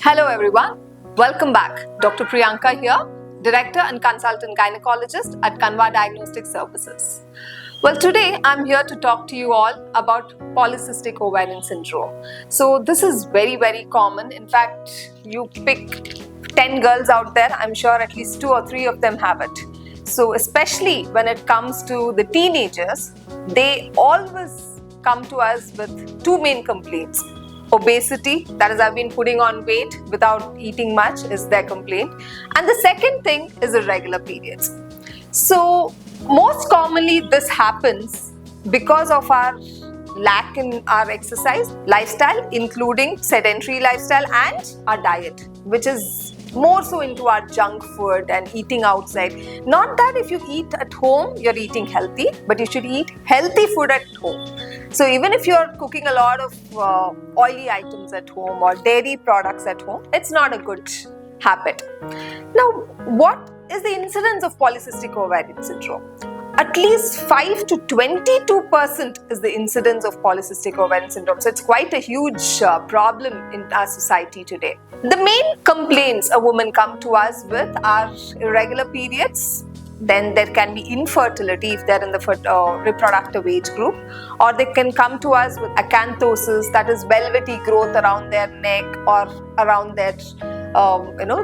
Hello everyone, welcome back. Dr. Priyanka here, Director and Consultant Gynecologist at Kanva Diagnostic Services. Well, today I'm here to talk to you all about Polycystic Ovary Syndrome. So this is very common. In fact, you pick 10 girls out there, I'm sure at least 2 or 3 of them have it. So especially when it comes to the teenagers, they always come to us with 2 main complaints. Obesity, that is, I've been putting on weight without eating much, is their complaint. And the second thing is irregular periods. So most commonly this happens because of our lack in our exercise lifestyle, including sedentary lifestyle and our diet, which is more so into our junk food and eating outside. Not that if you eat at home, you're eating healthy, but you should eat healthy food at home. So even if you're cooking a lot of oily items at home or dairy products at home, it's not a good habit. Now, what is the incidence of Polycystic Ovary Syndrome? At least 5 to 22% is the incidence of Polycystic Ovary Syndrome. So it's quite a huge problem in our society today. The main complaints a woman come to us with are irregular periods. Then there can be infertility if they're in the reproductive age group, or they can come to us with acanthosis, that is velvety growth around their neck or around their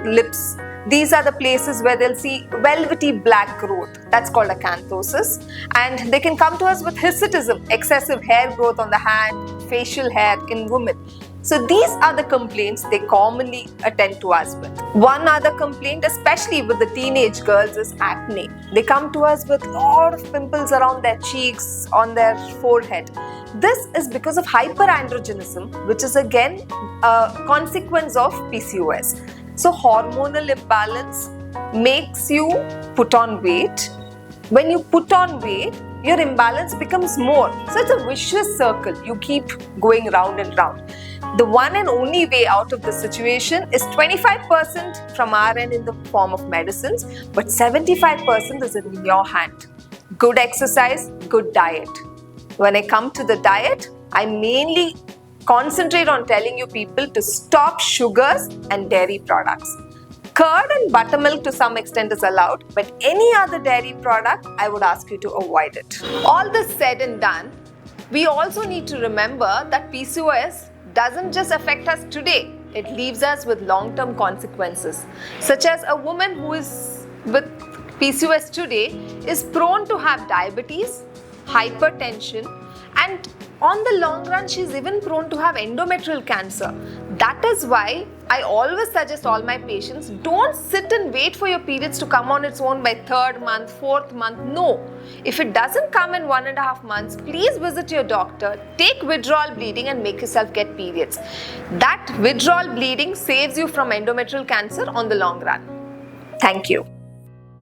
lips. These are the places where they'll see velvety black growth. That's called acanthosis. And they can come to us with hirsutism, excessive hair growth on the hand, facial hair in women. So these are the complaints they commonly attend to us with. One other complaint, especially with the teenage girls, is acne. They come to us with a lot of pimples around their cheeks, on their forehead. This is because of hyperandrogenism, which is again a consequence of PCOS. So hormonal imbalance makes you put on weight. When you put on weight, your imbalance becomes more. So it's a vicious circle. You keep going round and round. The one and only way out of the situation is 25% from our end in the form of medicines, but 75% is in your hand. Good exercise, good diet. When I come to the diet, I mainly concentrate on telling you people to stop sugars and dairy products. Curd and buttermilk to some extent is allowed, but any other dairy product, I would ask you to avoid it. All this said and done, we also need to remember that PCOS doesn't just affect us today, it leaves us with long-term consequences, such as a woman who is with PCOS today is prone to have diabetes, hypertension, and on the long run, she's even prone to have endometrial cancer. That is why I always suggest all my patients, don't sit and wait for your periods to come on its own by 3rd month, 4th month. No. If it doesn't come in 1.5 months, please visit your doctor, take withdrawal bleeding and make yourself get periods. That withdrawal bleeding saves you from endometrial cancer on the long run. Thank you.